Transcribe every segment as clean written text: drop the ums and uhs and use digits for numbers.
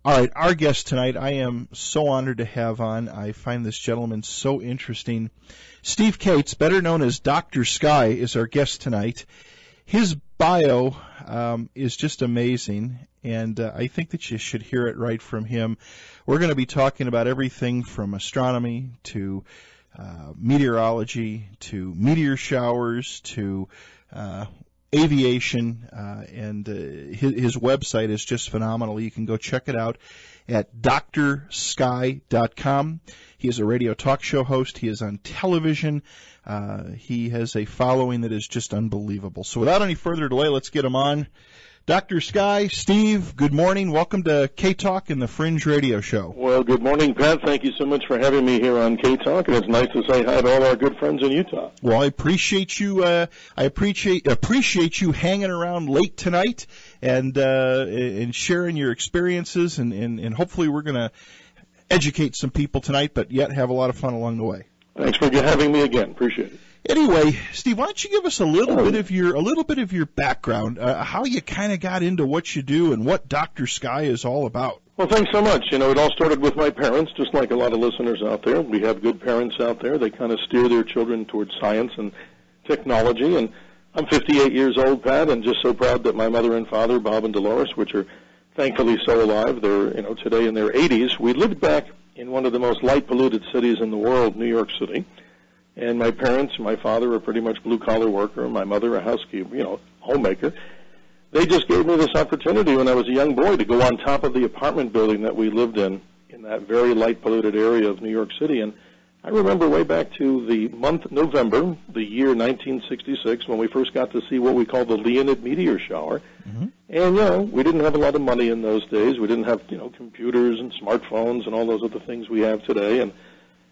All right, our guest tonight, I am so honored to have on. I find this gentleman so interesting. Steve Cates, better known as Dr. Sky, is our guest tonight. His bio is just amazing, and I think that you should hear it right from him. We're going to be talking about everything from astronomy to meteorology to meteor showers to aviation, and his website is just phenomenal. You can go check it out at drsky.com. He is a radio talk show host. He is on television. He has a following that is just unbelievable. So without any further delay, let's get him on. Dr. Sky, Steve, good morning. Welcome to K-Talk and the Fringe Radio Show. Well, good morning, Pat. Thank you so much for having me here on K-Talk, and it's nice to say hi to all our good friends in Utah. Well, I appreciate you. I appreciate you hanging around late tonight and sharing your experiences, and hopefully we're going to educate some people tonight, but yet have a lot of fun along the way. Thanks for having me again. Appreciate it. Anyway, Steve, why don't you give us a little bit of your background, how you kind of got into what you do and what Dr. Sky is all about. Well, thanks so much. It all started with my parents, just like a lot of listeners out there. We have good parents out there. They kind of steer their children towards science and technology. And I'm 58 years old, Pat, and just so proud that my mother and father, Bob and Dolores, which are thankfully so alive, they're today in their 80s. We lived back in one of the most light-polluted cities in the world, New York City. And my parents, my father, a pretty much blue-collar worker, and my mother, a housekeeper, homemaker. They just gave me this opportunity when I was a young boy to go on top of the apartment building that we lived in that very light-polluted area of New York City. And I remember way back to the month November, the year 1966, when we first got to see what we call the Leonid meteor shower. Mm-hmm. And, we didn't have a lot of money in those days. We didn't have, computers and smartphones and all those other things we have today. And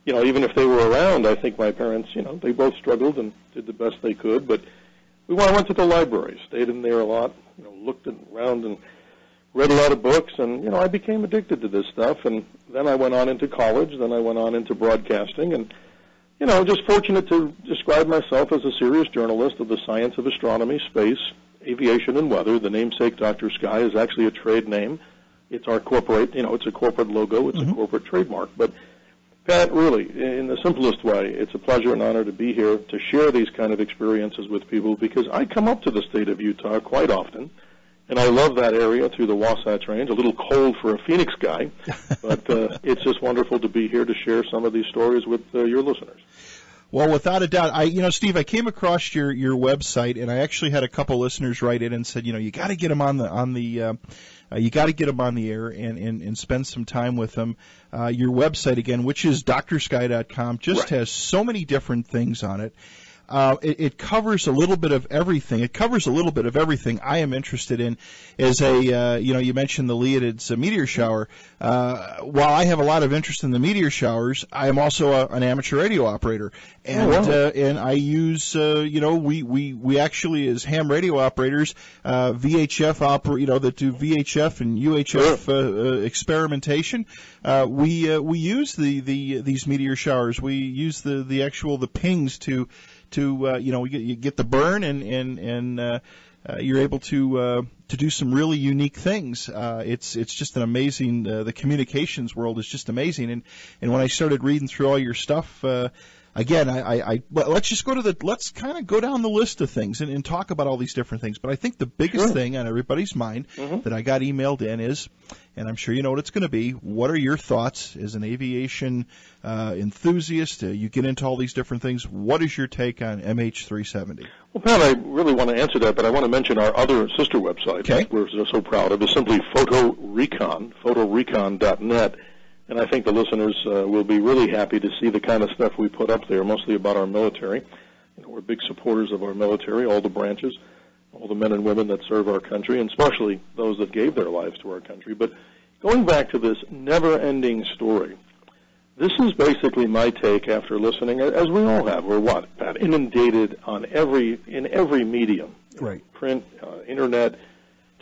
even if they were around, I think my parents, they both struggled and did the best they could. But we went to the library, stayed in there a lot, looked around and read a lot of books. And, I became addicted to this stuff. And then I went on into college. Then I went on into broadcasting. And, just fortunate to describe myself as a serious journalist of the science of astronomy, space, aviation, and weather. The namesake Dr. Sky is actually a trade name. It's our corporate, it's a corporate logo. It's a corporate trademark. But Pat, really, in the simplest way, it's a pleasure and honor to be here to share these kind of experiences with people because I come up to the state of Utah quite often, and I love that area through the Wasatch Range. A little cold for a Phoenix guy, but it's just wonderful to be here to share some of these stories with your listeners. Well, without a doubt, Steve, I came across your website, and I actually had a couple listeners write in and said, you got to get them on the you got to get them on the air and spend some time with them. Your website, again, which is drsky.com, just has so many different things on it. It covers a little bit of everything. It covers a little bit of everything I am interested in. As you mentioned the Leonid's meteor shower. While I have a lot of interest in the meteor showers, I am also an amateur radio operator, and and I use we actually as ham radio operators VHF that do VHF and UHF experimentation. We use these meteor showers. We use the pings to you get the burn and you're able to do some really unique things. It's just an amazing. The communications world is just amazing. And when I started reading through all your stuff, again, let's kind of go down the list of things and talk about all these different things. But I think the biggest thing on everybody's mind that I got emailed in is, and I'm sure you know what it's going to be, what are your thoughts as an aviation enthusiast? You get into all these different things. What is your take on MH370? Well, Pat, I really want to answer that, but I want to mention our other sister website that we're so proud of. It's simply photorecon.net. And I think the listeners will be really happy to see the kind of stuff we put up there, mostly about our military. We're big supporters of our military, all the branches, all the men and women that serve our country, and especially those that gave their lives to our country. But going back to this never-ending story, this is basically my take after listening, as we all have. We're Pat, inundated in every medium, print, internet,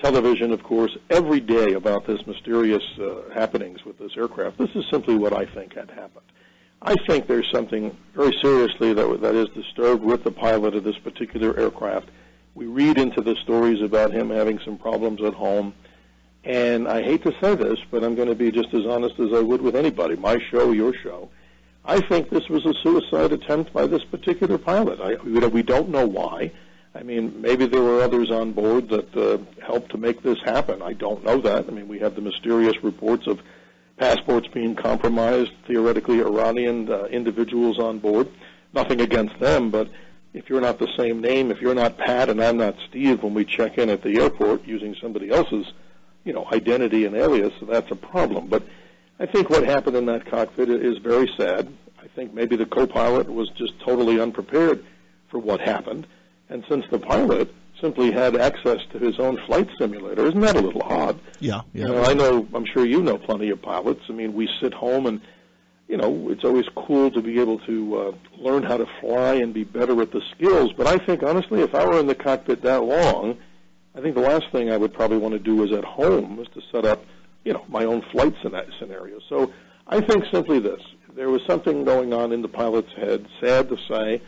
television, of course, every day about this mysterious happenings with this aircraft. This is simply what I think had happened. I think there's something very seriously that is disturbed with the pilot of this particular aircraft. We read into the stories about him having some problems at home, And I hate to say this, but I'm going to be just as honest as I would with anybody, my show, your show. I think this was a suicide attempt by this particular pilot. We don't know why. I mean, maybe there were others on board that helped to make this happen. I don't know that. I mean, we have the mysterious reports of passports being compromised, theoretically Iranian individuals on board. Nothing against them, but if you're not the same name, if you're not Pat and I'm not Steve when we check in at the airport using somebody else's, identity and alias, that's a problem. But I think what happened in that cockpit is very sad. I think maybe the co-pilot was just totally unprepared for what happened. And since the pilot simply had access to his own flight simulator, isn't that a little odd? Yeah. I'm sure you know plenty of pilots. I mean, we sit home and, it's always cool to be able to learn how to fly and be better at the skills. But I think, honestly, if I were in the cockpit that long, I think the last thing I would probably want to do is at home was to set up, my own flight scenario. So I think simply this. There was something going on in the pilot's head, sad to say.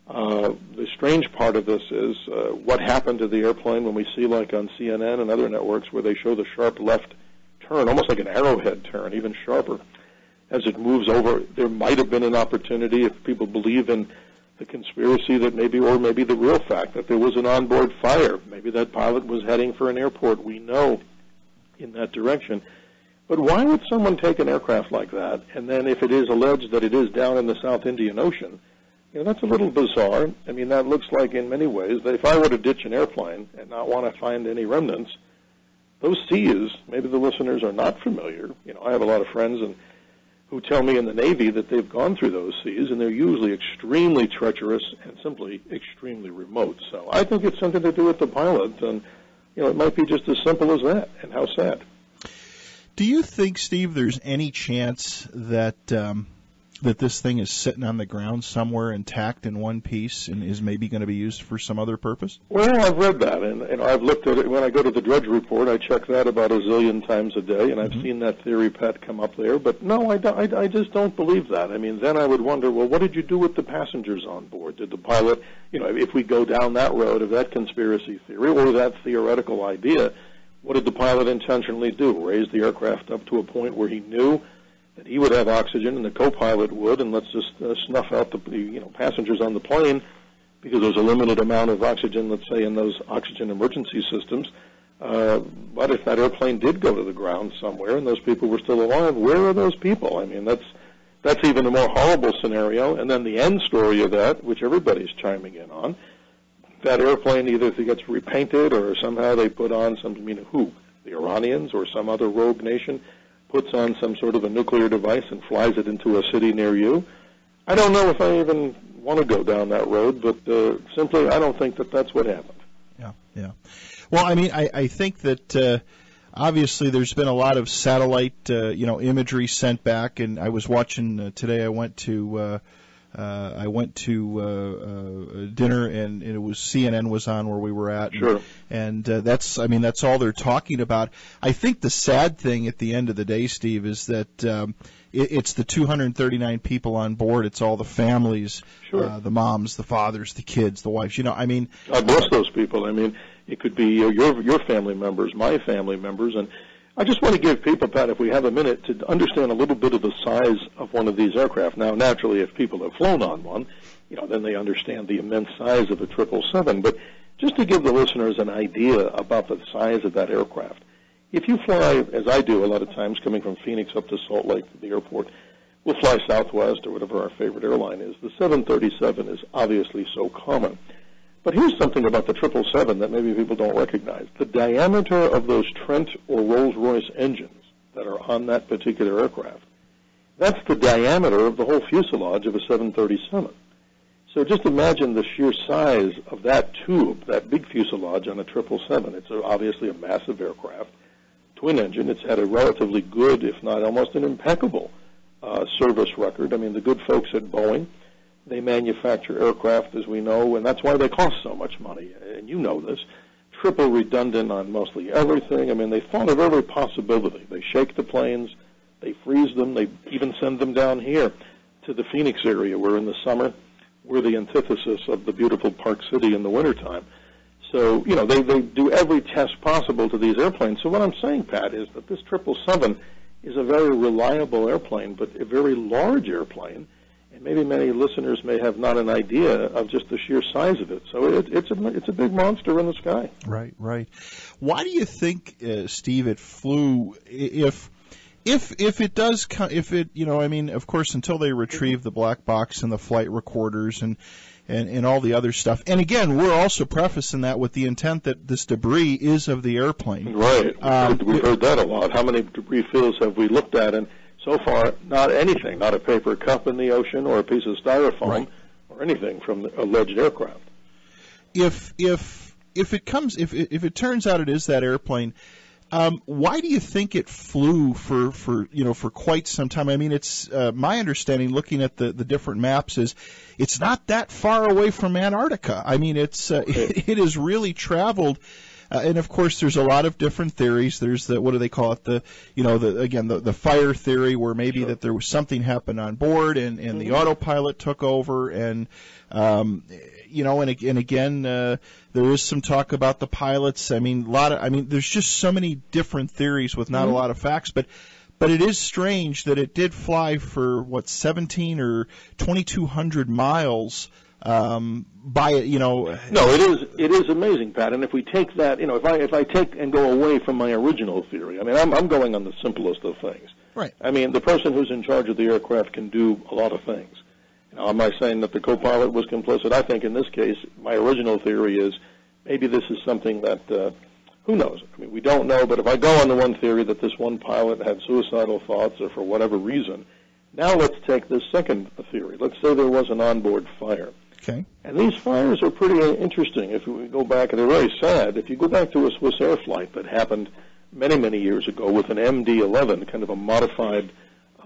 The strange part of this is what happened to the airplane when we see, like on CNN and other networks, where they show the sharp left turn, almost like an arrowhead turn, even sharper, as it moves over. There might have been an opportunity, if people believe in the conspiracy, that maybe the real fact that there was an onboard fire. Maybe that pilot was heading for an airport, we know, in that direction. But why would someone take an aircraft like that, and then if it is alleged that it is down in the South Indian Ocean, that's a little bizarre. I mean, that looks like, in many ways, that if I were to ditch an airplane and not want to find any remnants, those seas, maybe the listeners are not familiar. I have a lot of friends who tell me in the Navy that they've gone through those seas, and they're usually extremely treacherous and simply extremely remote. So I think it's something to do with the pilot, and, it might be just as simple as that, and how sad. Do you think, Steve, there's any chance that that this thing is sitting on the ground somewhere intact in one piece and is maybe going to be used for some other purpose? Well, I've read that, and I've looked at it. When I go to the Drudge Report, I check that about a zillion times a day, and I've seen that theory, Pat, come up there. But no, I just don't believe that. I mean, then I would wonder, well, what did you do with the passengers on board? Did the pilot, if we go down that road of that conspiracy theory or that theoretical idea, what did the pilot intentionally do? Raise the aircraft up to a point where he knew that he would have oxygen and the co-pilot would, and let's just snuff out the passengers on the plane because there's a limited amount of oxygen, let's say, in those oxygen emergency systems. But if that airplane did go to the ground somewhere and those people were still alive, where are those people? I mean, that's even a more horrible scenario. And then the end story of that, which everybody's chiming in on, that airplane either gets repainted or somehow they put on who? The Iranians or some other rogue nation puts on some sort of a nuclear device and flies it into a city near you. I don't know if I even want to go down that road, but simply I don't think that that's what happened. Yeah. Well, I mean, I think that obviously there's been a lot of satellite, imagery sent back, and I was watching today. I went to dinner, and it was CNN was on where we were at. Sure. And that's all they're talking about. I think the sad thing at the end of the day, Steve, is that it's the 239 people on board. It's all the families, sure. The moms, the fathers, the kids, the wives. God bless those people. I mean, it could be your family members, my family members, and I just want to give people, Pat, if we have a minute, to understand a little bit of the size of one of these aircraft. Now, naturally, if people have flown on one, then they understand the immense size of a 777. But just to give the listeners an idea about the size of that aircraft, if you fly, as I do a lot of times, coming from Phoenix up to Salt Lake to the airport, we'll fly Southwest or whatever our favorite airline is. The 737 is obviously so common. But here's something about the 777 that maybe people don't recognize. The diameter of those Trent or Rolls-Royce engines that are on that particular aircraft, that's the diameter of the whole fuselage of a 737. So just imagine the sheer size of that tube, that big fuselage on a 777. It's obviously a massive aircraft, twin engine. It's had a relatively good, if not almost an impeccable, service record. I mean, the good folks at Boeing, they manufacture aircraft, as we know, and that's why they cost so much money. And you know this. Triple redundant on mostly everything. I mean, they thought of every possibility. They shake the planes. They freeze them. They even send them down here to the Phoenix area, where in the summer we're the antithesis of the beautiful Park City in the wintertime. So, they do every test possible to these airplanes. So what I'm saying, Pat, is that this 777 is a very reliable airplane, but a very large airplane. And maybe many listeners may have not an idea of just the sheer size of it. So it's a big monster in the sky. Right, right. Why do you think, Steve, it flew? If it does, if it, of course, until they retrieve the black box and the flight recorders and all the other stuff. And again, we're also prefacing that with the intent that this debris is of the airplane. Right. We've heard that a lot. How many debris fields have we looked at? And so far, not anything, not a paper cup in the ocean or a piece of styrofoam right. or anything from the alleged aircraft. If it turns out it is that airplane, why do you think it flew for quite some time? I mean, it's my understanding, looking at the different maps, is it's not that far away from Antarctica. I mean, it has really traveled. And of course, there's a lot of different theories. There's what do they call it? The fire theory, where maybe sure. that there was something happened on board and mm-hmm. the autopilot took over, and again, there is some talk about the pilots. I mean, there's just so many different theories with not mm-hmm. a lot of facts, but it is strange that it did fly for 17 or 2,200 miles. No, it is amazing, Pat. And if we take that, if I take and go away from my original theory, I mean, I'm going on the simplest of things. Right. I mean, the person who's in charge of the aircraft can do a lot of things. Am I saying that the co-pilot was complicit? I think in this case, my original theory is maybe this is something that, who knows? I mean, we don't know, but if I go on the one theory that this one pilot had suicidal thoughts or for whatever reason, now let's take this second theory. Let's say there was an onboard fire. Okay. And these fires are pretty interesting. If we go back, and they're very sad. If you go back to a Swiss Air flight that happened many, many years ago with an MD-11, kind of a modified,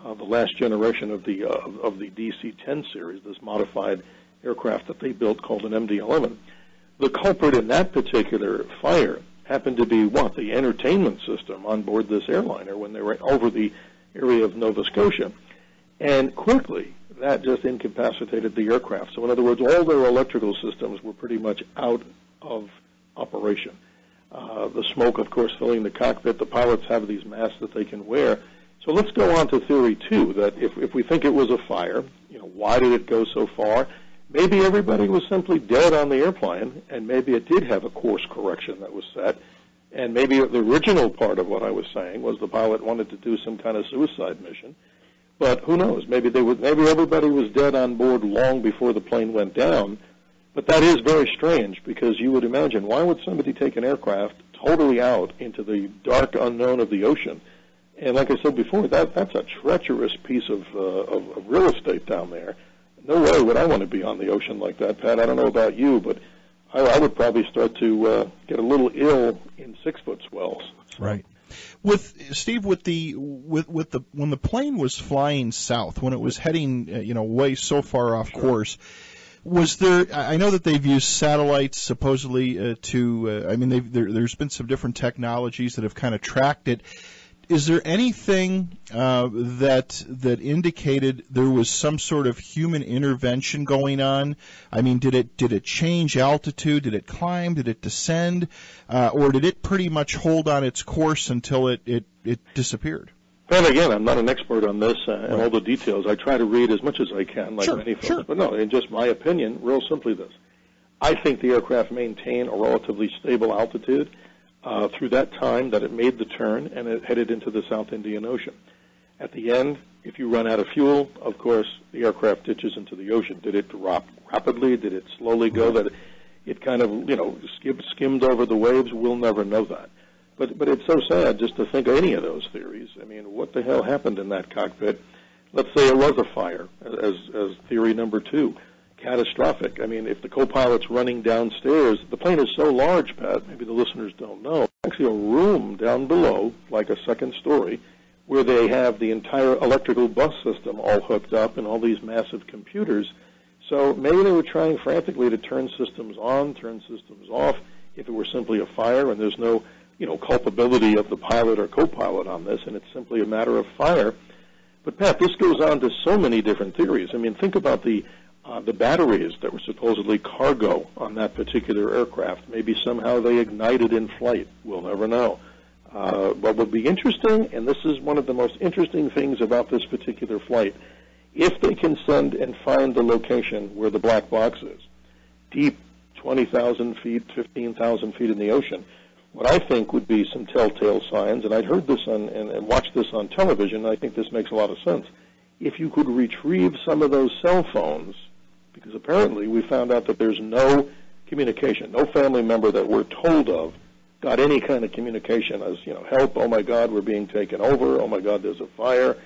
the last generation of the DC-10 series, this modified aircraft that they built called an MD-11. The culprit in that particular fire happened to be the entertainment system on board this airliner when they were over the area of Nova Scotia. And quickly, that just incapacitated the aircraft. So in other words, all their electrical systems were pretty much out of operation. The smoke, of course, filling the cockpit. The pilots have these masks that they can wear. So let's go on to theory two, that if we think it was a fire, why did it go so far? Maybe everybody was simply dead on the airplane, and maybe it did have a course correction that was set. And maybe the original part of what I was saying was the pilot wanted to do some kind of suicide mission. But who knows? Maybe everybody was dead on board long before the plane went down. But that is very strange, because you would imagine, why would somebody take an aircraft totally out into the dark unknown of the ocean? And like I said before, that's a treacherous piece of real estate down there. No way would I want to be on the ocean like that, Pat. I don't know about you, but I would probably start to get a little ill in 6-foot swells. Right. Steve, when the plane was flying south, when it was heading, way so far off course, was there? I know that they've used satellites supposedly there's been some different technologies that have kind of tracked it. Is there anything that indicated there was some sort of human intervention going on? I mean, did it change altitude? Did it climb? Did it descend? Or did it pretty much hold on its course until it disappeared? And again, I'm not an expert on this and all the details. I try to read as much as I can, like many folks. Sure. But no, in just my opinion, real simply this. I think the aircraft maintained a relatively stable altitude through that time that it made the turn and it headed into the South Indian Ocean. At the end, if you run out of fuel, of course, the aircraft ditches into the ocean. Did it drop rapidly? Did it slowly go? That it kind of, skimmed over the waves? We'll never know that. But it's so sad just to think of any of those theories. I mean, what the hell happened in that cockpit? Let's say it was a fire, as theory number two. Catastrophic. I mean, if the co-pilot's running downstairs, the plane is so large, Pat, maybe the listeners don't know, actually a room down below, like a second story, where they have the entire electrical bus system all hooked up and all these massive computers. So maybe they were trying frantically to turn systems on, turn systems off, if it were simply a fire and there's no, culpability of the pilot or co-pilot on this, and it's simply a matter of fire. But, Pat, this goes on to so many different theories. I mean, think about the The batteries that were supposedly cargo on that particular aircraft, maybe somehow they ignited in flight. We'll never know. What would be interesting, and this is one of the most interesting things about this particular flight, if they can send and find the location where the black box is, deep 20,000 feet, 15,000 feet in the ocean, what I think would be some telltale signs, and I'd heard this and watched this on television, and I think this makes a lot of sense. If you could retrieve some of those cell phones, because apparently we found out that there's no communication, no family member that we're told of got any kind of communication as, help, oh my God, we're being taken over, oh my God, there's a fire.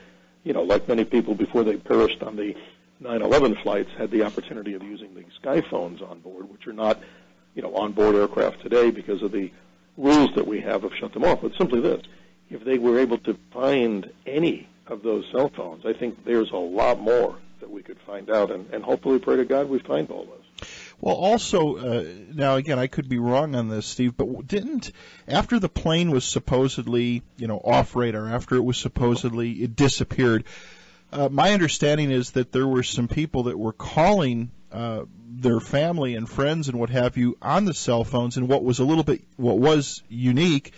Like many people before they perished on the 9/11 flights had the opportunity of using the sky phones on board, which are not, on-board aircraft today because of the rules that we have shut them off. But simply this, if they were able to find any of those cell phones, I think there's a lot more that we could find out, and hopefully pray to God we find all this. Well, also, now again, I could be wrong on this, Steve, but after the plane was supposedly, off radar, after it was supposedly, it disappeared, my understanding is that there were some people that were calling their family and friends and what have you on the cell phones, and what was unique,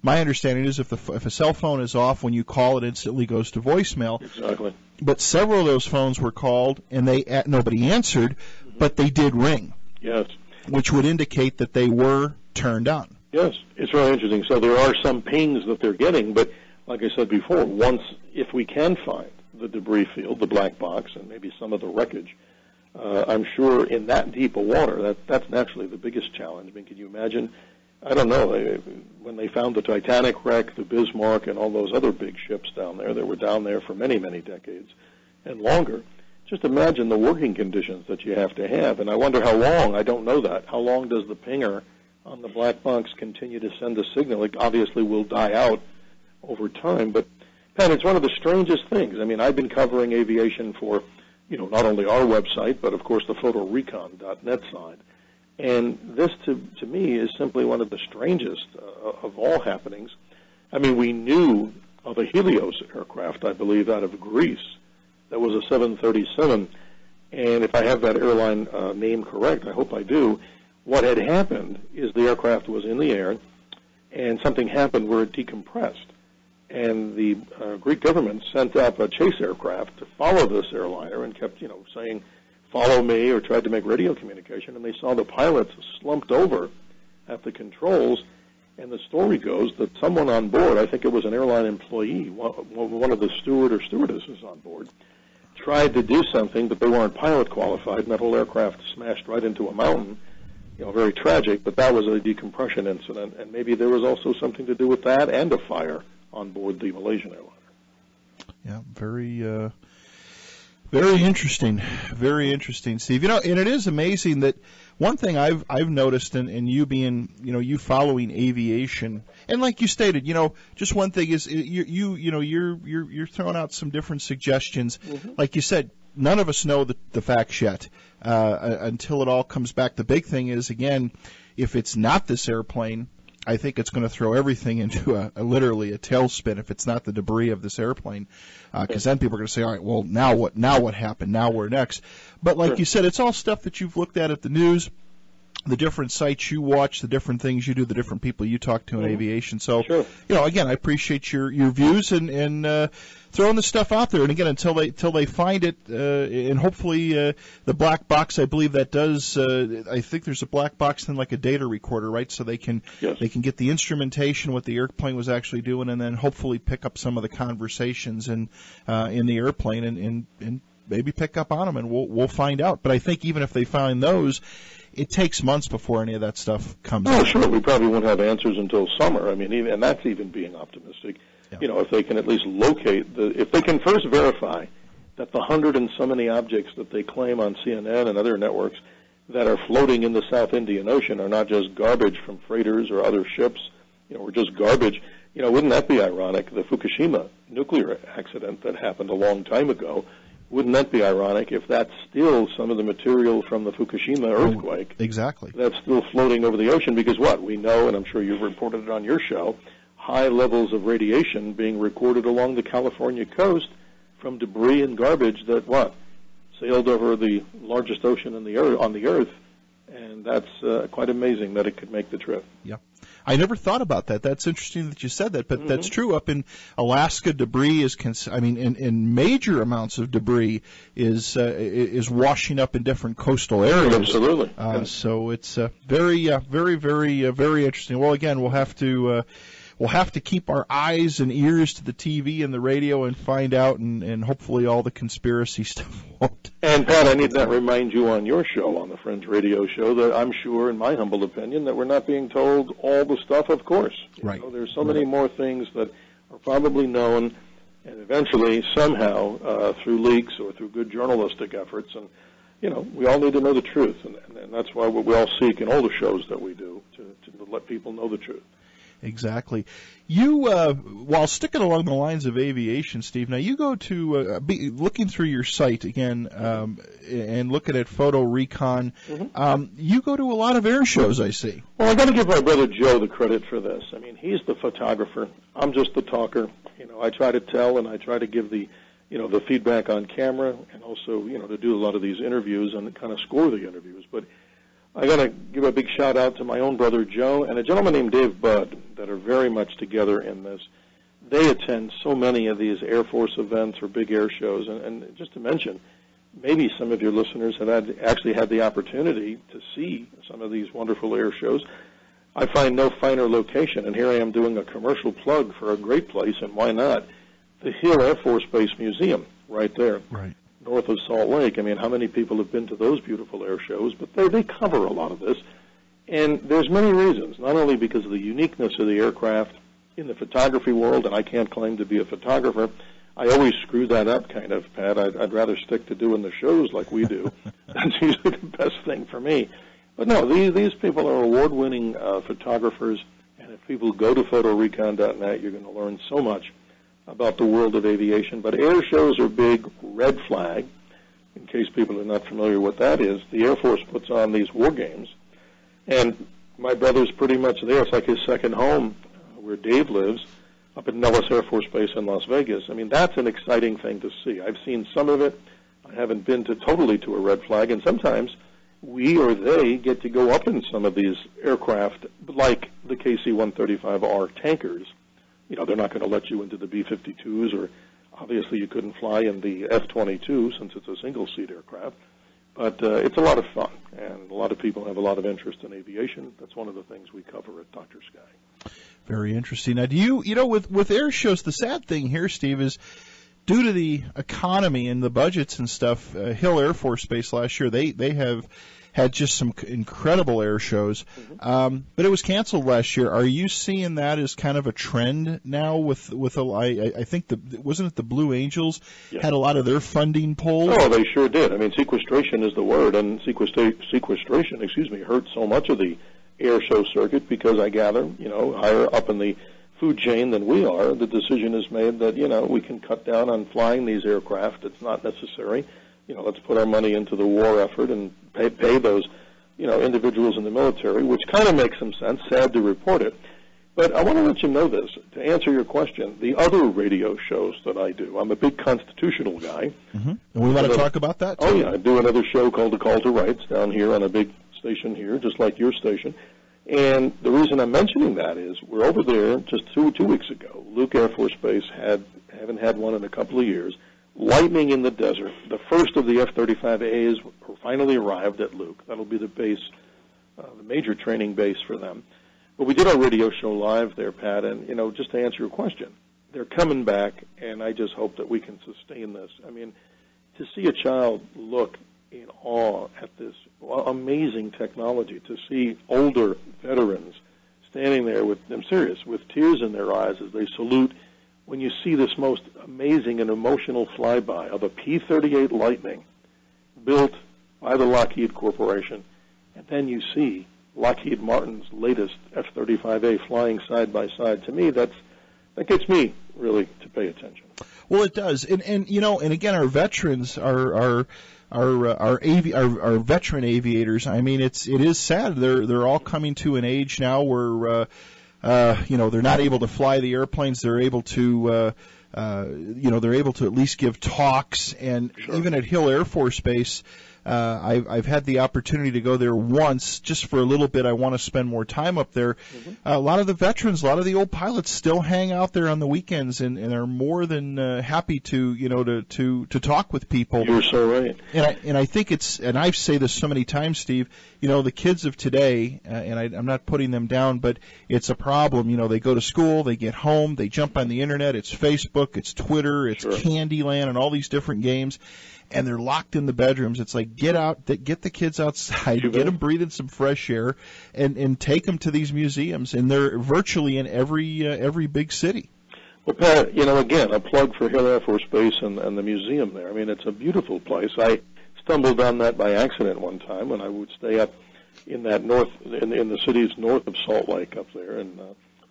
my understanding is if a cell phone is off, when you call, it instantly goes to voicemail. Exactly. But several of those phones were called, and nobody answered, but they did ring. Yes. Which would indicate that they were turned on. Yes, it's really interesting. So there are some pings that they're getting, but like I said before, if we can find the debris field, the black box, and maybe some of the wreckage, I'm sure in that deep of water, that's naturally the biggest challenge. I mean, can you imagine? I don't know, when they found the Titanic wreck, the Bismarck, and all those other big ships down there that were down there for many, many decades and longer, just imagine the working conditions that you have to have. And I wonder how long, I don't know that, how long does the pinger on the black box continue to send a signal? It obviously will die out over time. But, Pat, it's one of the strangest things. I mean, I've been covering aviation for, not only our website, but, of course, the photorecon.net side. And this, to me, is simply one of the strangest of all happenings. I mean, we knew of a Helios aircraft, I believe, out of Greece, that was a 737. And if I have that airline name correct, I hope I do, what had happened is the aircraft was in the air, and something happened where it decompressed. And the Greek government sent up a chase aircraft to follow this airliner and kept, saying, follow me, or tried to make radio communication, and they saw the pilots slumped over at the controls, and the story goes that someone on board, I think it was an airline employee, one of the steward or stewardesses on board, tried to do something, but they weren't pilot qualified, and that whole aircraft smashed right into a mountain. Very tragic, but that was a decompression incident, and maybe there was also something to do with that and a fire on board the Malaysian airliner. Yeah, very interesting. Very interesting, Steve. And it is amazing that one thing I've noticed, and you being, you following aviation, and like you stated, just one thing is you're throwing out some different suggestions. Mm-hmm. Like you said, none of us know the facts yet until it all comes back. The big thing is, again, if it's not this airplane, I think it's going to throw everything into literally a tailspin if it's not the debris of this airplane, because then people are going to say, all right, well, now what happened? Now we're next. But like you said, it's all stuff that you've looked at the news, the different sites you watch, the different things you do, the different people you talk to in aviation. So, again, I appreciate your views and throwing the stuff out there. And again, until they find it, and hopefully the black box, I believe that does. I think there's a black box and like a data recorder, right? So they can get the instrumentation, what the airplane was actually doing, and then hopefully pick up some of the conversations in the airplane and maybe pick up on them, and we'll find out. But I think even if they find those, it takes months before any of that stuff comes out. Oh, sure. We probably won't have answers until summer. I mean, and that's even being optimistic. Yeah. If they can at least locate if they can first verify that the 100 and so many objects that they claim on CNN and other networks that are floating in the South Indian Ocean are not just garbage from freighters or other ships, or just garbage. Wouldn't that be ironic? The Fukushima nuclear accident that happened a long time ago, wouldn't that be ironic if that's still some of the material from the Fukushima earthquake? Exactly. That's still floating over the ocean because we know, and I'm sure you've reported it on your show, high levels of radiation being recorded along the California coast from debris and garbage that, sailed over the largest ocean on the Earth, and that's quite amazing that it could make the trip. Yeah. I never thought about that. That's interesting that you said that, but that's true. Up in Alaska, debris is, in major amounts of debris is washing up in different coastal areas. Absolutely. So it's very, very interesting. Well, again, we'll have to keep our eyes and ears to the TV and the radio and find out, and hopefully all the conspiracy stuff won't. And, Pat, I need to remind you on your show, on the Fringe radio show, that I'm sure, in my humble opinion, that we're not being told all the stuff, of course. Right. There's so many more things that are probably known, and eventually, somehow, through leaks or through good journalistic efforts, and, we all need to know the truth, and that's why we all seek in all the shows that we do to let people know the truth. Exactly. You, while sticking along the lines of aviation, Steve, now you go to, looking through your site again, and looking at Photo Recon, you go to a lot of air shows, I see. Well, I've got to give my brother Joe the credit for this. I mean, he's the photographer. I'm just the talker. I try to tell, and I try to give the feedback on camera, and also, to do a lot of these interviews and kind of score the interviews. But I got to give a big shout out to my own brother Joe and a gentleman named Dave Budd that are very much together in this. They attend so many of these Air Force events or big air shows, and just to mention, maybe some of your listeners have actually had the opportunity to see some of these wonderful air shows. I find no finer location, and here I am doing a commercial plug for a great place, and why not? The Hill Air Force Base Museum, right there. Right. North of Salt Lake. I mean, how many people have been to those beautiful air shows? But they cover a lot of this. And there's many reasons, not only because of the uniqueness of the aircraft in the photography world, and I can't claim to be a photographer. I always screw that up kind of, Pat. I'd rather stick to doing the shows like we do. That's usually the best thing for me. But no, these people are award-winning photographers, and if people go to photorecon.net, you're going to learn so much about the world of aviation. But air shows are big. Red Flag, in case people are not familiar with what that is, the Air Force puts on these war games, and my brother's pretty much there. It's like his second home where Dave lives, up at Nellis Air Force Base in Las Vegas. I mean, that's an exciting thing to see. I've seen some of it. I haven't been totally to a Red Flag, and sometimes we or they get to go up in some of these aircraft, like the KC-135R tankers. They're not going to let you into the B-52s, or obviously you couldn't fly in the F-22 since it's a single-seat aircraft. But it's a lot of fun, and a lot of people have a lot of interest in aviation. That's one of the things we cover at Dr. Sky. Very interesting. Now, do you with air shows, the sad thing here, Steve, is due to the economy and the budgets and stuff, Hill Air Force Base last year, they have had just some incredible air shows, but it was canceled last year. Are you seeing that as kind of a trend now? I think wasn't it the Blue Angels had a lot of their funding pulled? Oh, they sure did. I mean, sequestration is the word, and sequestration, hurt so much of the air show circuit because I gather, higher up in the food chain than we are, the decision is made that we can cut down on flying these aircraft. It's not necessary. Let's put our money into the war effort and pay those, individuals in the military, which kind of makes some sense. Sad to report it. But I want to let you know this. To answer your question, the other radio shows that I do, I'm a big constitutional guy. And we want to talk about that, too. Oh, yeah. I do another show called The Call to Rights down here on a big station here, just like your station. And the reason I'm mentioning that is we're over there just two weeks ago. Luke Air Force Base haven't had one in a couple of years. Lightning in the Desert. The first of the F-35As finally arrived at Luke. That'll be the base, the major training base for them. But we did our radio show live there, Pat, and, just to answer your question, they're coming back, and I just hope that we can sustain this. I mean, to see a child look in awe at this amazing technology, to see older veterans standing there with tears in their eyes as they salute when you see this most amazing and emotional flyby of a P-38 Lightning built by the Lockheed Corporation, and then you see Lockheed Martin's latest F-35A flying side by side. To me, that gets me really to pay attention. Well, it does, and again, our veterans are veteran aviators. I mean, it is sad. They're all coming to an age now where they're not able to fly the airplanes. They're able to they're able to at least give talks. And Sure. even at Hill Air Force Base, I've had the opportunity to go there once just for a little bit. I want to spend more time up there. Mm-hmm. A lot of the veterans, a lot of the old pilots still hang out there on the weekends and are more than happy to talk with people. You're so right. And I think and I say this so many times, Steve, the kids of today, and I'm not putting them down, but it's a problem. They go to school, they get home, they jump on the internet, it's Facebook, it's Twitter, it's Sure. Candyland, and all these different games. And they're locked in the bedrooms. It's like, get out, get the kids outside, get them breathing some fresh air, and take them to these museums. And they're virtually in every big city. Well, Pat, again, a plug for Hill Air Force Base and the museum there. I mean, it's a beautiful place. I stumbled on that by accident one time when I would stay up in that in the cities north of Salt Lake up there in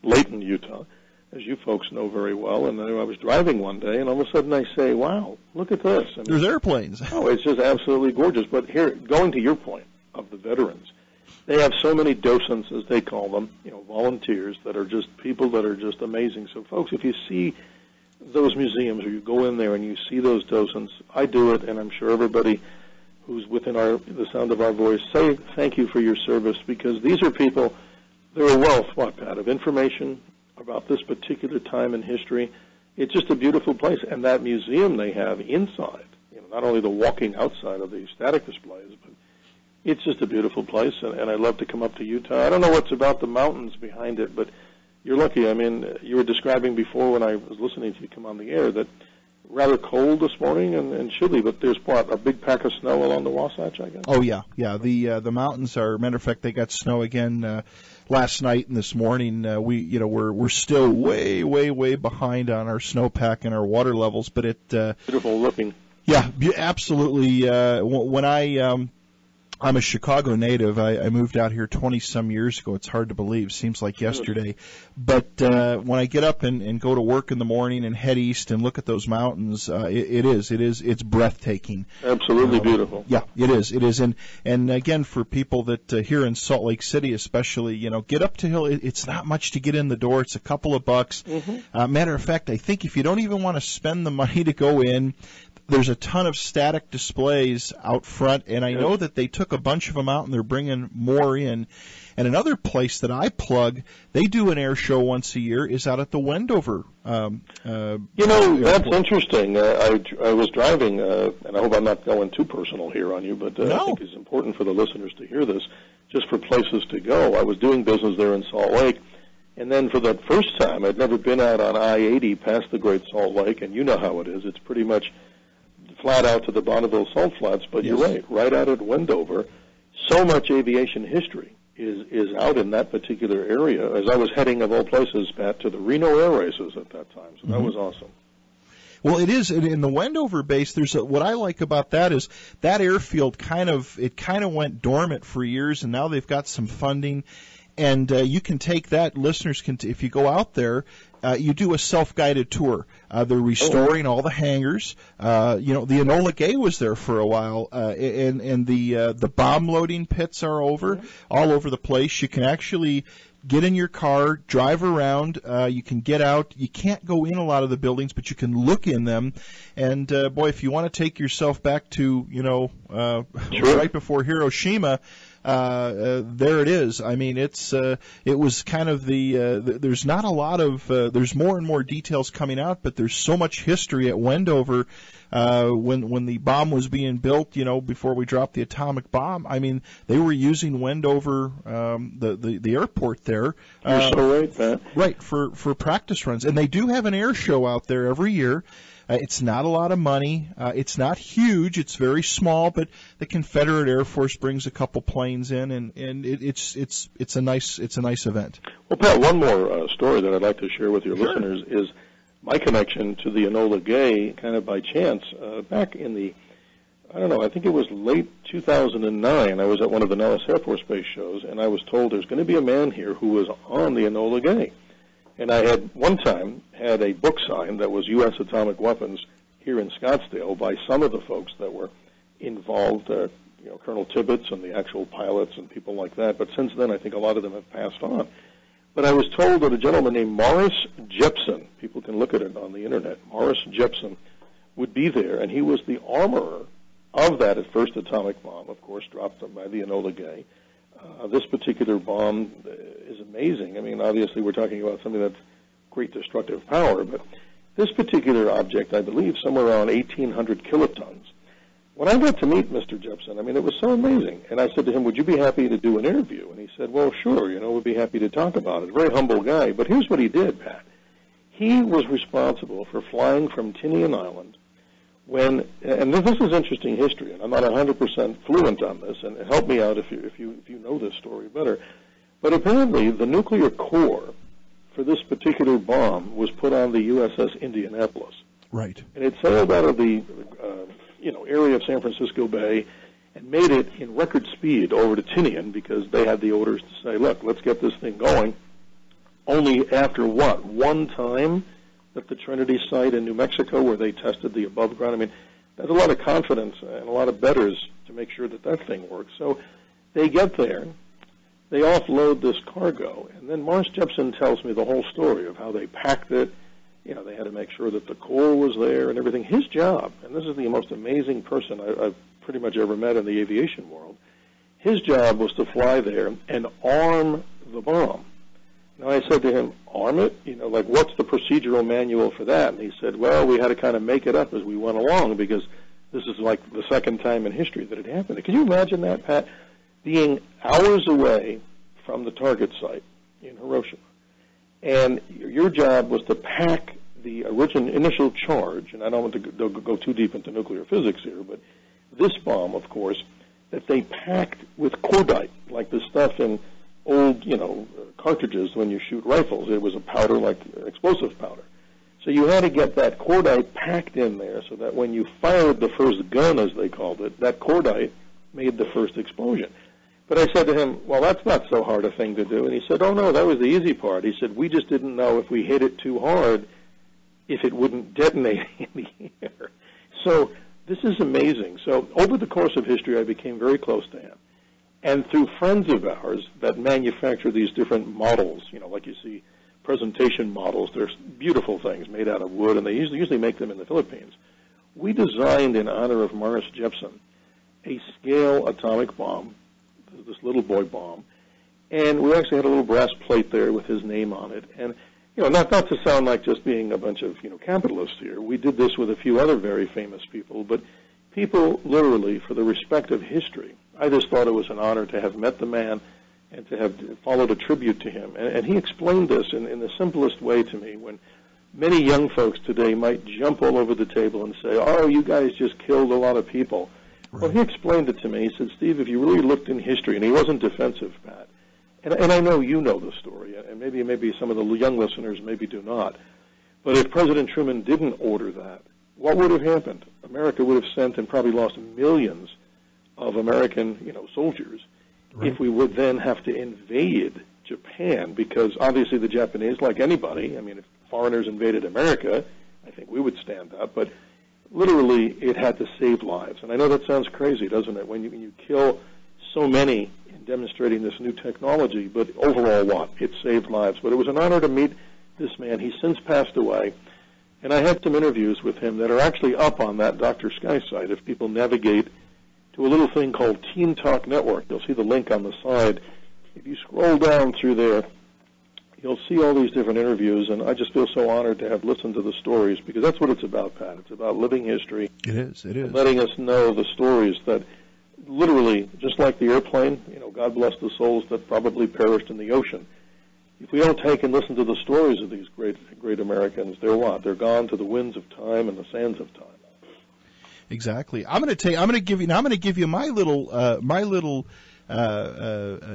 Layton, Utah, as you folks know very well. And I was driving one day, and all of a sudden I say, wow, look at this. I mean, there's airplanes. Oh, it's just absolutely gorgeous. But here, going to your point of the veterans, they have so many docents, as they call them, volunteers that are just people that are just amazing. So, folks, if you see those museums or you go in there and you see those docents, I do it, and I'm sure everybody who's within the sound of our voice, say thank you for your service, because these are people, they're a wealth, Pat, of information about this particular time in history. It's just a beautiful place. And that museum they have inside, not only the walking outside of the static displays, but it's just a beautiful place. And I'd love to come up to Utah. I don't know what's about the mountains behind it, but you're lucky. I mean, you were describing before when I was listening to you come on the air that rather cold this morning and chilly, but there's a big pack of snow along the Wasatch, I guess. Oh yeah. The mountains are. Matter of fact, they got snow again last night and this morning. We're still way behind on our snowpack and our water levels, but beautiful looking. Yeah, absolutely. When I'm a Chicago native. I moved out here 20-some years ago. It's hard to believe. Seems like yesterday. But when I get up and go to work in the morning and head east and look at those mountains, it's breathtaking. Absolutely beautiful. Yeah, it is. And again, for people that here in Salt Lake City especially, get up to Hill. It's not much to get in the door. It's a couple of bucks. Mm-hmm. Matter of fact, I think if you don't even want to spend the money to go in, there's a ton of static displays out front, and I know that they took a bunch of them out and they're bringing more in. And another place that I plug, they do an air show once a year, is out at the Wendover. That's interesting. I was driving, and I hope I'm not going too personal here on you, but I think it's important for the listeners to hear this, just for places to go. I was doing business there in Salt Lake, and then for the first time, I'd never been out on I-80 past the Great Salt Lake, and you know how it is. It's pretty much flat out to the Bonneville Salt Flats, but Yes. You're right out at Wendover. So much aviation history is out in that particular area. As I was heading, of all places, Pat, to the Reno Air Races at that time, so that was awesome. Well, it is in the Wendover base. What I like about that is that airfield kind of went dormant for years, and now they've got some funding. And you can take that. Listeners can, if you go out there, you do a self-guided tour. They're restoring all the hangars. The Enola Gay was there for a while, and the bomb loading pits are all over the place. You can actually get in your car, drive around. You can get out. You can't go in a lot of the buildings, but you can look in them. And boy, if you want to take yourself back to right before Hiroshima. There it is. I mean, it was kind of there's not a lot of, there's more and more details coming out, but there's so much history at Wendover, when the bomb was being built, before we dropped the atomic bomb. I mean, they were using Wendover, the airport there. You're so right, Pat. Right, for practice runs. And they do have an air show out there every year. It's not a lot of money. It's not huge. It's very small, but the Confederate Air Force brings a couple planes in, and it's a nice event. Well, Pat, one more story that I'd like to share with your listeners is my connection to the Enola Gay, kind of by chance. Back in the, I think it was late 2009. I was at one of the Nellis Air Force Base shows, and I was told there's going to be a man here who was on the Enola Gay. And I had one time had a book signed that was U.S. atomic weapons here in Scottsdale by some of the folks that were involved, Colonel Tibbetts and the actual pilots and people like that. But since then, I think a lot of them have passed on. But I was told that a gentleman named Morris Jepson, people can look at it on the internet, Morris Jepson, would be there, and he was the armorer of that first atomic bomb, of course, dropped by the Enola Gay. This particular bomb is amazing. I mean, obviously we're talking about something that's great destructive power, but this particular object, I believe, somewhere around 1,800 kilotons. When I got to meet Mr. Jepson, I mean, it was so amazing. And I said to him, would you be happy to do an interview? And he said, well, sure, we'd be happy to talk about it. Very humble guy. But here's what he did, Pat. He was responsible for flying from Tinian Island when, and this is interesting history, and I'm not 100% fluent on this, and help me out if you know this story better. But apparently the nuclear core for this particular bomb was put on the USS Indianapolis. Right. And it sailed out of the area of San Francisco Bay and made it in record speed over to Tinian because they had the orders to say, look, let's get this thing going. Only after what? One time at the Trinity site in New Mexico where they tested the above ground. I mean, there's a lot of confidence and a lot of betters to make sure that that thing works. So they get there, they offload this cargo, and then Morris Jepson tells me the whole story of how they packed it. They had to make sure that the core was there and everything. His job, and this is the most amazing person I've pretty much ever met in the aviation world, his job was to fly there and arm the bomb. Now, I said to him, arm it? What's the procedural manual for that? And he said, well, we had to kind of make it up as we went along because this is like the second time in history that it happened. Can you imagine that, Pat? Being hours away from the target site in Hiroshima, and your job was to pack the initial charge, and I don't want to go too deep into nuclear physics here, but this bomb, of course, that they packed with cordite, like the stuff in old, cartridges when you shoot rifles. It was a powder like explosive powder. So you had to get that cordite packed in there so that when you fired the first gun, as they called it, that cordite made the first explosion. But I said to him, well, that's not so hard a thing to do. And he said, oh, no, that was the easy part. He said, we just didn't know if we hit it too hard, if it wouldn't detonate in the air. So this is amazing. So over the course of history, I became very close to him. And through friends of ours that manufacture these different models, like you see presentation models, they're beautiful things made out of wood, and they usually make them in the Philippines. We designed, in honor of Morris Jepson, a scale atomic bomb, this little boy bomb, and we actually had a little brass plate there with his name on it. And not to sound like just being a bunch of capitalists here, we did this with a few other very famous people, but people literally, for the respect of history, I just thought it was an honor to have met the man and to have followed a tribute to him. And he explained this in the simplest way to me, when many young folks today might jump all over the table and say, oh, you guys just killed a lot of people. Right. Well, he explained it to me. He said, Steve, if you really looked in history, and he wasn't defensive, Pat, and I know you know the story, and maybe some of the young listeners maybe do not, but if President Truman didn't order that, what would have happened? America would have sent and probably lost millions of American, soldiers, right, if we would then have to invade Japan, because obviously the Japanese, like anybody, I mean, if foreigners invaded America, I think we would stand up, but literally it had to save lives. And I know that sounds crazy, doesn't it, when you kill so many in demonstrating this new technology, but overall what? It saved lives. But it was an honor to meet this man. He's since passed away, and I had some interviews with him that are actually up on that Dr. Sky site. If people navigate to a little thing called Teen Talk Network, you'll see the link on the side. If you scroll down through there, you'll see all these different interviews, and I just feel so honored to have listened to the stories, because that's what it's about, Pat. It's about living history. It is. Letting us know the stories that literally, just like the airplane, God bless the souls that probably perished in the ocean. If we don't take and listen to the stories of these great Americans, they're what? They're gone to the winds of time and the sands of time. Exactly. I'm going to give you my little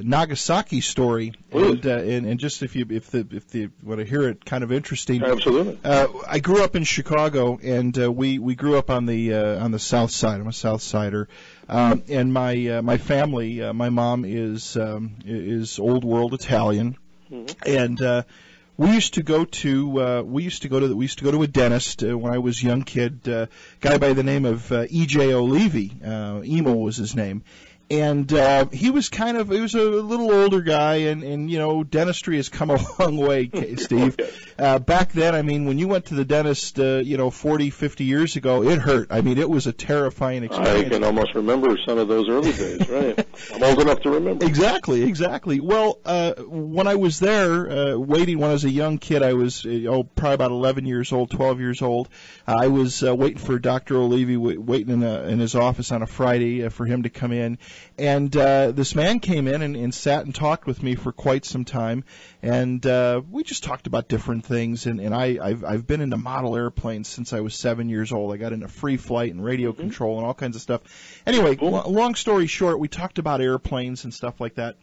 Nagasaki story, and just if you want to hear it, kind of interesting. Absolutely. I grew up in Chicago, and we grew up on the South Side. I'm a South Sider, and my family, my mom is Old World Italian, and we used to go to a dentist when I was a young kid, guy by the name of E.J. Olivi. Emo was his name. And he was he was a little older guy, and you know, dentistry has come a long way, Steve. Back then, I mean, when you went to the dentist, 40, 50 years ago, it hurt. I mean, it was a terrifying experience. I can almost remember some of those early days, right? I'm old enough to remember. Exactly. Well, when I was there, waiting when I was a young kid, I was probably about 11 years old, 12 years old. I was waiting for Dr. O'Leary, waiting in his office on a Friday for him to come in. And this man came in and sat and talked with me for quite some time, and we just talked about different things. And I've been into model airplanes since I was 7 years old. I got into free flight and radio control and all kinds of stuff. Anyway, long story short, we talked about airplanes and stuff like that.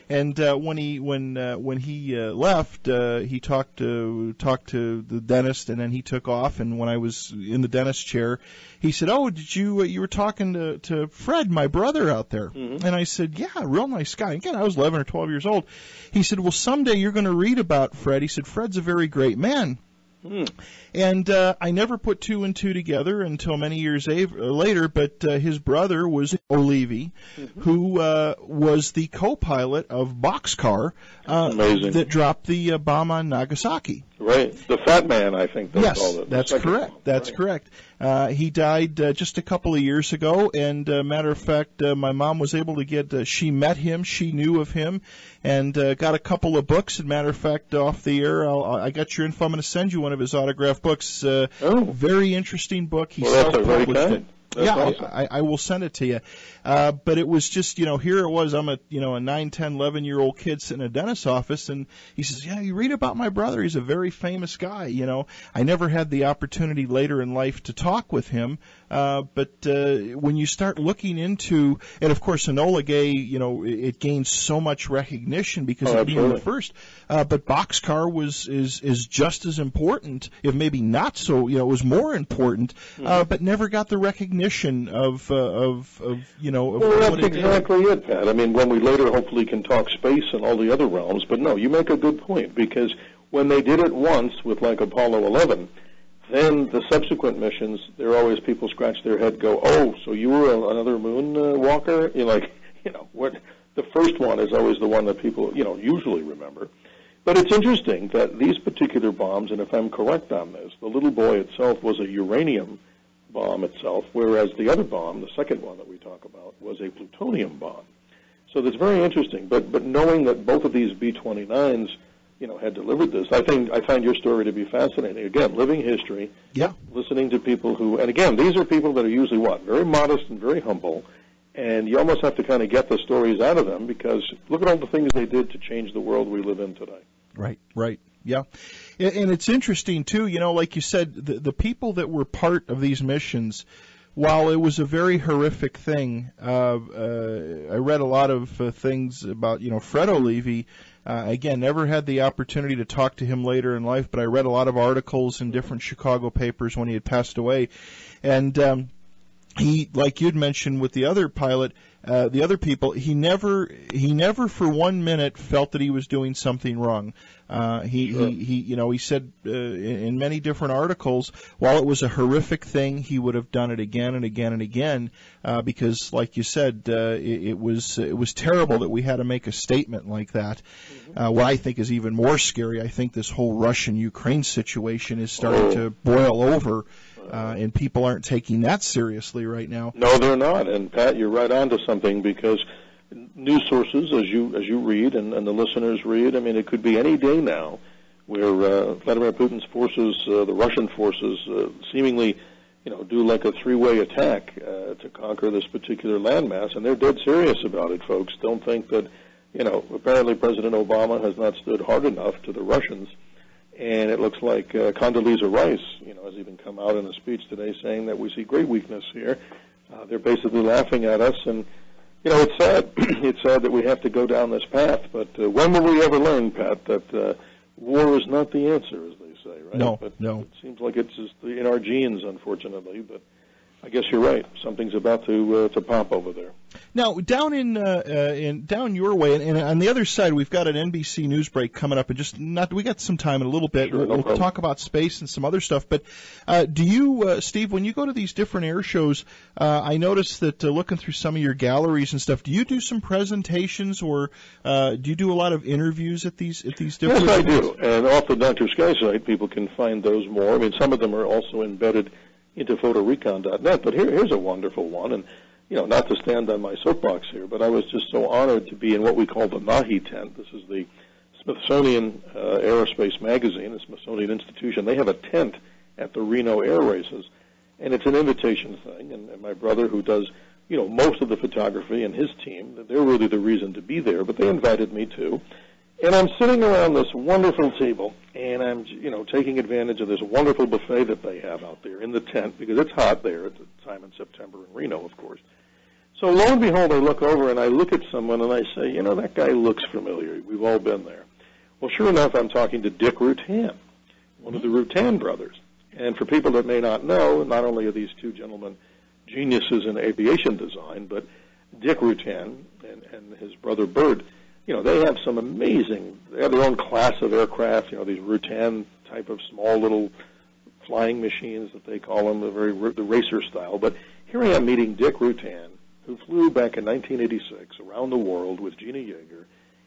And when he left, he talked to the dentist, and then he took off. And when I was in the dentist chair, he said, "Oh, did you were talking to Fred, my brother, out there?" Mm-hmm. And I said, "Yeah, real nice guy." Again, I was 11 or 12 years old. He said, "Well, someday you're going to read about Fred." He said, "Fred's a very great man." And I never put two and two together until many years later, but his brother was O'Leary, who was the co-pilot of Boxcar that dropped the bomb on Nagasaki. Right. The Fat Man, I think they called it. That's correct. That's correct. He died just a couple of years ago, and matter of fact, my mom was able to get, she met him, she knew of him, and got a couple of books. And matter of fact, off the air, I got your info. I'm going to send you one of his autographed books. Very interesting book. He self-published it. Awesome. I will send it to you. But it was just, here it was. I'm a 9, 10, 11-year-old kid sitting in a dentist's office, and he says, "Yeah, you read about my brother. He's a very famous guy." I never had the opportunity later in life to talk with him. But when you start looking into, and of course Enola Gay, it gained so much recognition because of being the first. But Boxcar is just as important, if maybe not so. It was more important, but never got the recognition of that's exactly it, Pat. I mean, when we later hopefully can talk space and all the other realms, but no, you make a good point, because when they did it once with like Apollo 11, then the subsequent missions, there are always people scratch their head, go, "Oh, so you were another moon walker?" What the first one is always the one that people usually remember. But it's interesting that these particular bombs, and if I'm correct on this, the little boy itself was a uranium bomb itself, whereas the other bomb, the second one that we talk about, was a plutonium bomb. So that's very interesting. But knowing that both of these B-29s, had delivered this, I find your story to be fascinating. Again, living history. Yeah. Listening to people who, and again, these are people that are usually very modest and very humble, and you almost have to kind of get the stories out of them, because look at all the things they did to change the world we live in today. Right. Yeah. And it's interesting, too, like you said, the people that were part of these missions, while it was a very horrific thing, I read a lot of things about, Fred O'Leary. Again, never had the opportunity to talk to him later in life, but I read a lot of articles in different Chicago papers when he had passed away. And he, like you'd mentioned with the other pilot, the other people, he never for 1 minute felt that he was doing something wrong. He said in many different articles, while it was a horrific thing, he would have done it again and again and again, because, like you said, it was terrible that we had to make a statement like that. What I think is even more scary, I think this whole Russian-Ukraine situation is starting to boil over. And people aren't taking that seriously right now. No, they're not. And Pat, you're right on to something, because news sources, as you read and the listeners read, I mean, it could be any day now where Vladimir Putin's forces, the Russian forces, seemingly, do like a three-way attack to conquer this particular landmass, and they're dead serious about it, folks. Don't think that, apparently President Obama has not stood hard enough to the Russians. And it looks like Condoleezza Rice, has even come out in a speech today saying that we see great weakness here. They're basically laughing at us, and it's sad. It's sad that we have to go down this path. But when will we ever learn, Pat, that war is not the answer, as they say, right? No. It seems like it's just in our genes, unfortunately. But I guess you're right. Something's about to pop over there. Now, down down your way, and on the other side, we've got an NBC News break coming up, and we got some time in a little bit. Sure, we'll talk about space and some other stuff. But do you, Steve, when you go to these different air shows, I noticed that looking through some of your galleries and stuff, do you do some presentations, or do you do a lot of interviews at these different? Yes, I do. And off the Dr. Sky site, people can find those more. I mean, some of them are also embedded into photorecon.net. But here's a wonderful one, and not to stand on my soapbox here, but I was just so honored to be in what we call the Nahi tent. This is the Smithsonian Aerospace Magazine, the Smithsonian Institution. They have a tent at the Reno Air Races, and it's an invitation thing. And my brother, who does, most of the photography, and his team, they're really the reason to be there, but they invited me too. And I'm sitting around this wonderful table, and I'm, taking advantage of this wonderful buffet that they have out there in the tent, because it's hot there at the time in September in Reno, of course. So lo and behold, I look over and I look at someone and I say, that guy looks familiar. We've all been there. Well, sure enough, I'm talking to Dick Rutan, one of the Rutan brothers. And for people that may not know, not only are these two gentlemen geniuses in aviation design, but Dick Rutan and his brother Bert, they have some they have their own class of aircraft, these Rutan type of small little flying machines that they call them, the racer style. But here I am meeting Dick Rutan, who flew back in 1986 around the world with Gina Yeager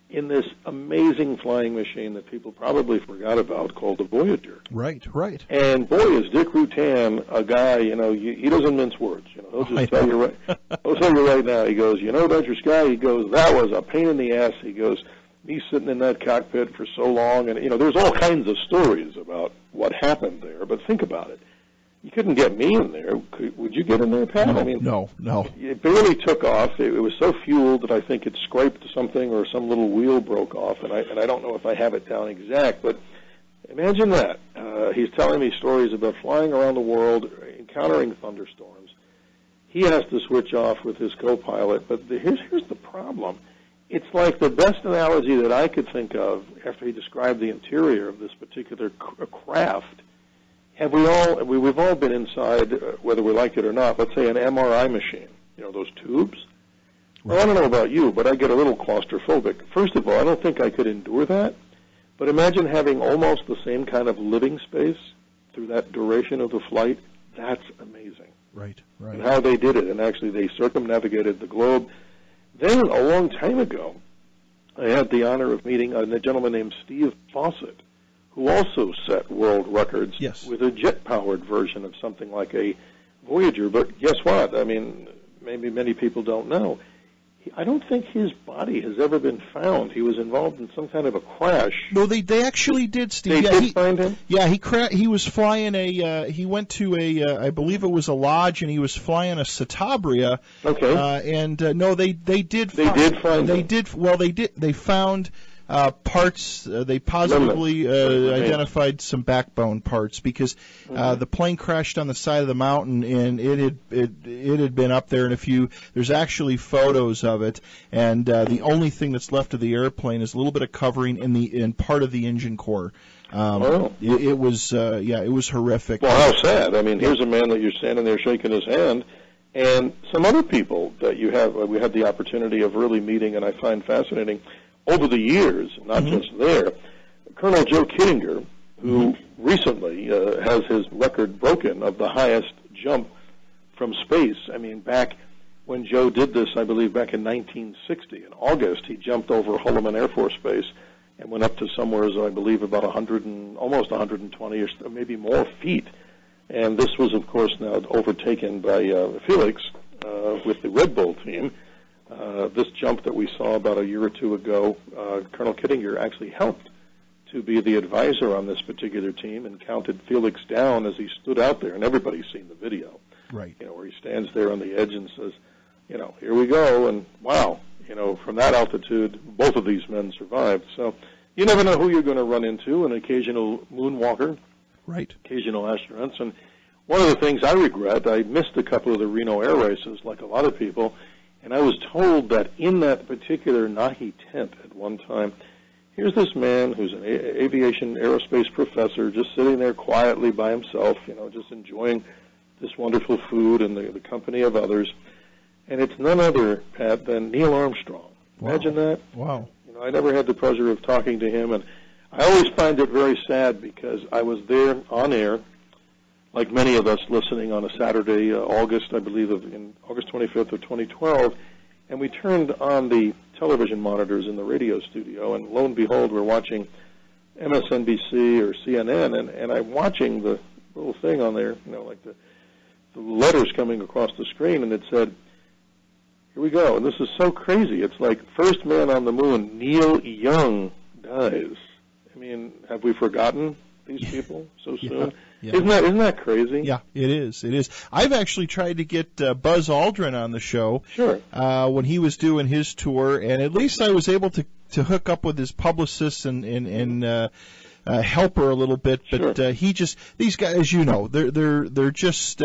in this amazing flying machine that people probably forgot about called the Voyager. Right. And boy, is Dick Rutan a guy, he doesn't mince words. He'll just tell you right now. He goes, Dr. Sky, he goes, that was a pain in the ass. He goes, me sitting in that cockpit for so long. And, there's all kinds of stories about what happened there. But think about it. You couldn't get me in there. Would you get in there, Pat? No. It barely took off. It was so fueled that I think it scraped something or some little wheel broke off, and I don't know if I have it down exact, but imagine that. He's telling me stories about flying around the world, encountering thunderstorms. He has to switch off with his co-pilot, but here's the problem. It's like the best analogy that I could think of after he described the interior of this particular craft. We've all been inside, whether we like it or not, let's say an MRI machine, those tubes. Well, I don't know about you, but I get a little claustrophobic. First of all, I don't think I could endure that. But imagine having almost the same kind of living space through that duration of the flight. That's amazing. Right. And how they did it. And actually, they circumnavigated the globe. Then, a long time ago, I had the honor of meeting a gentleman named Steve Fawcett, who also set world records with a jet-powered version of something like a Voyager. But guess what? Maybe many people don't know. I don't think his body has ever been found. He was involved in some kind of a crash. No, they actually did, Steve. They did find him? Yeah, he was flying he went to I believe it was a lodge, and he was flying a Citabria. Okay. No, they did find him. They found parts. They positively identified some backbone parts because the plane crashed on the side of the mountain, and it had been up there. And there's actually photos of it, and the only thing that's left of the airplane is a little bit of covering in part of the engine core. It was horrific. Well, how sad. Here's a man that you're standing there shaking his hand, and some other people that we had the opportunity of really meeting, and I find fascinating. Over the years, not just there, Colonel Joe Kittinger, who recently has his record broken of the highest jump from space. Back when Joe did this, I believe back in 1960, in August, he jumped over Holloman Air Force Base and went up to somewhere, I believe, about almost 120 or maybe more feet. And this was, of course, now overtaken by Felix with the Red Bull team. This jump that we saw about a year or two ago, Colonel Kittinger actually helped to be the advisor on this particular team and counted Felix down as he stood out there, and everybody's seen the video. Right. Where he stands there on the edge and says, here we go, and wow, from that altitude, both of these men survived. So you never know who you're going to run into, an occasional moonwalker, occasional astronauts. And one of the things I regret, I missed a couple of the Reno air races like a lot of people, and I was told that in that particular Nahi tent at one time, here's this man who's an aviation aerospace professor just sitting there quietly by himself, just enjoying this wonderful food in the company of others. And it's none other, Pat, than Neil Armstrong. Wow. Imagine that. Wow. You know, I never had the pleasure of talking to him, and I always find it very sad because I was there on air, like many of us listening on a Saturday, August 25th of 2012, and we turned on the television monitors in the radio studio, and lo and behold, we're watching MSNBC or CNN, and I'm watching the little thing on there, you know, like the letters coming across the screen, and it said, here we go, and this is so crazy. It's like first man on the moon, Neil Young, dies. I mean, have we forgotten these people so soon? Yeah. Isn't that crazy? Yeah, it is. It is. I've actually tried to get Buzz Aldrin on the show. Sure. When he was doing his tour, and at least I was able to hook up with his publicist and help her a little bit. But Sure. these guys, as you know, they're just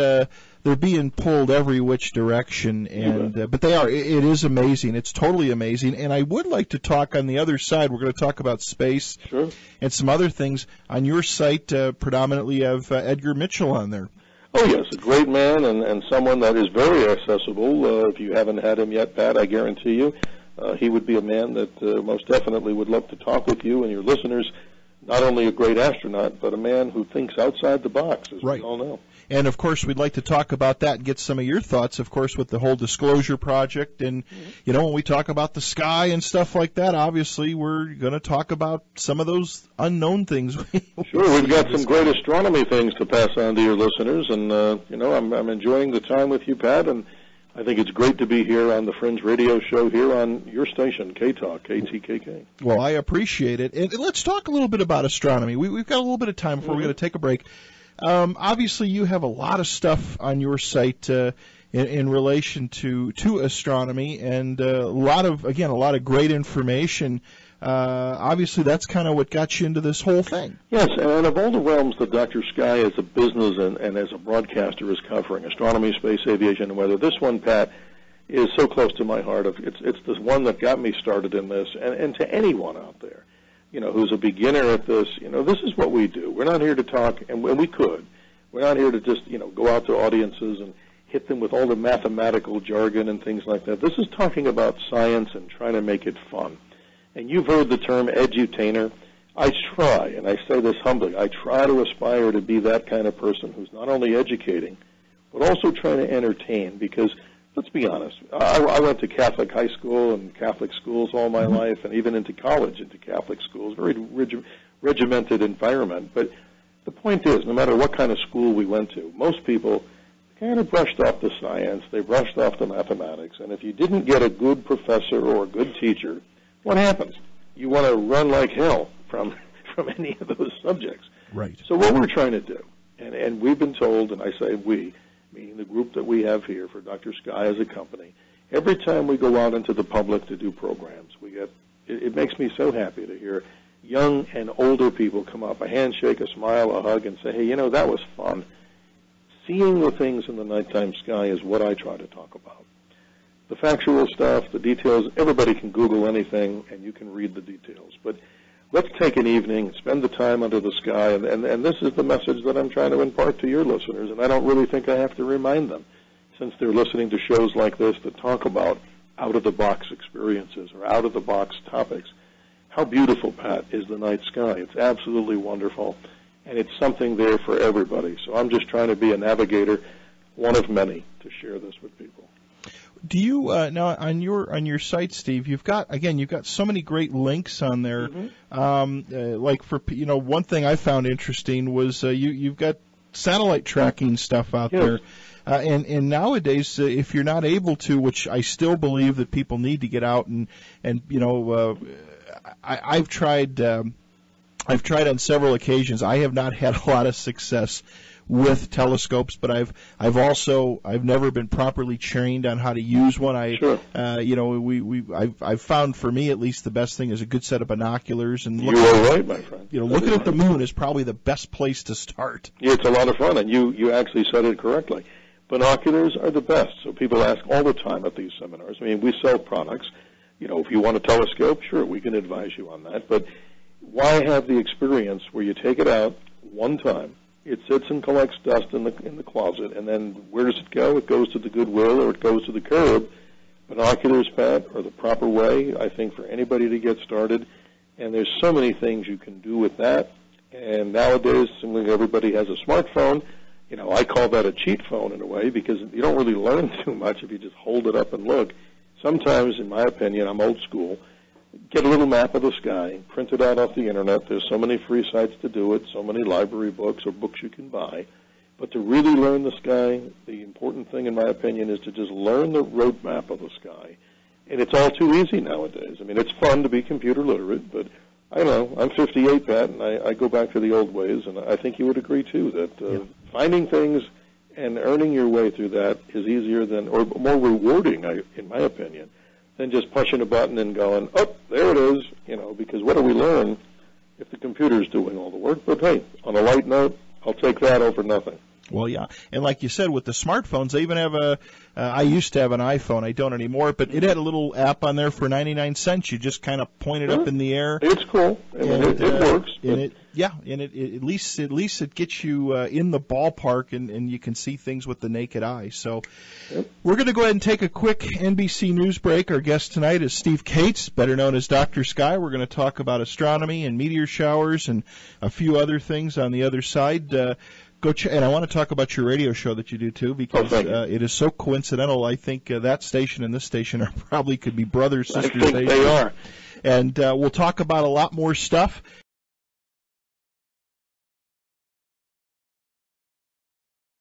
they're being pulled every which direction, and but they are. It is amazing. It's totally amazing. And I would like to talk on the other side. We're going to talk about space Sure. and some other things on your site. Predominantly of Edgar Mitchell on there. Oh, yes, a great man and someone that is very accessible. If you haven't had him yet, Pat, I guarantee you, he would be a man that most definitely would love to talk with you and your listeners. Not only a great astronaut, but a man who thinks outside the box, as we all know. And, of course, we'd like to talk about that and get some of your thoughts, of course, with the whole disclosure project. And, you know, when we talk about the sky and stuff like that, obviously we're going to talk about some of those unknown things. Sure, we've got some great astronomy things to pass on to your listeners. And, you know, I'm enjoying the time with you, Pat, and I think it's great to be here on the Fringe radio show here on your station, K-Talk, KTKK. Well, I appreciate it. And let's talk a little bit about astronomy. We've got a little bit of time before we're going to take a break. Obviously, you have a lot of stuff on your site in relation to astronomy, and a lot of great information. Obviously, that's kind of what got you into this whole thing. Yes, and of all the realms that Dr. Sky as a business and as a broadcaster is covering, astronomy, space, aviation, and weather, this one, Pat, is so close to my heart. It's the one that got me started in this, and to anyone out there, you know, who's a beginner at this, you know, this is what we do. We're not here to talk, and we could. We're not here to just, you know, go out to audiences and hit them with all the mathematical jargon and things like that. This is talking about science and trying to make it fun. And you've heard the term edutainer. I try, and I say this humbly, I try to aspire to be that kind of person who's not only educating, but also trying to entertain, because let's be honest, I went to Catholic high school and Catholic schools all my life, and even into college, into Catholic schools, very regimented environment. But the point is, no matter what kind of school we went to, most people kind of brushed off the science, they brushed off the mathematics, and if you didn't get a good professor or a good teacher, what happens? You want to run like hell from any of those subjects. Right. So what we're trying to do, and we've been told, and I say we, meaning the group that we have here for Dr. Sky as a company, every time we go out into the public to do programs, it makes me so happy to hear young and older people come up, a handshake, a smile, a hug, and say, hey, you know, that was fun. Seeing the things in the nighttime sky is what I try to talk about. The factual stuff, the details, everybody can Google anything, and you can read the details. But let's take an evening, spend the time under the sky, and this is the message that I'm trying to impart to your listeners, and I don't really think I have to remind them, since they're listening to shows like this that talk about out-of-the-box experiences or out-of-the-box topics. How beautiful, Pat, is the night sky. It's absolutely wonderful, and it's something there for everybody. So I'm just trying to be a navigator, one of many, to share this with people. Do you now on your site, Steve? You've got so many great links on there. Like for one thing I found interesting was you've got satellite tracking stuff out there, and nowadays if you're not able to, which I still believe that people need to get out and I've tried on several occasions. I have not had a lot of success with telescopes, but I've never been properly trained on how to use one. I've found, for me at least, the best thing is a good set of binoculars, and you are right, my friend. Looking at the moon is probably the best place to start. Yeah, it's a lot of fun, and you actually said it correctly. Binoculars are the best. So people ask all the time at these seminars. I mean, we sell products. If you want a telescope, sure, we can advise you on that. But why have the experience where you take it out one time, It sits and collects dust in the closet, and then where does it go? It goes to the Goodwill or it goes to the curb. Binoculars, Pat, are the proper way, I think, for anybody to get started. And there's so many things you can do with that. And nowadays, seemingly everybody has a smartphone. You know, I call that a cheat phone in a way because you don't really learn too much if you just hold it up and look. Sometimes, in my opinion, I'm old school. Get a little map of the sky, print it out off the internet. There's so many free sites to do it, so many library books or books you can buy. But to really learn the sky, the important thing, in my opinion, is to just learn the road map of the sky. And it's all too easy nowadays. I mean, it's fun to be computer literate, but I don't know. I'm 58, Pat, and I go back to the old ways, and I think you would agree, too, that finding things and earning your way through that is easier than, or more rewarding, in my opinion, than just pushing a button and going, oh, there it is, you know, because what do we learn if the computer's doing all the work? But, hey, on a light note, I'll take that over nothing. Well, yeah, and like you said, with the smartphones, they even have I used to have an iPhone, I don't anymore, but it had a little app on there for 99 cents. You just kind of point it up in the air. It's cool. And it works. And at least it gets you in the ballpark, and you can see things with the naked eye. So we're going to go ahead and take a quick NBC News break. Our guest tonight is Steve Cates, better known as Dr. Sky. We're going to talk about astronomy and meteor showers and a few other things on the other side. And I want to talk about your radio show that you do, too, because it is so coincidental. I think that station and this station probably could be brother, sister stations. They are. And we'll talk about a lot more stuff.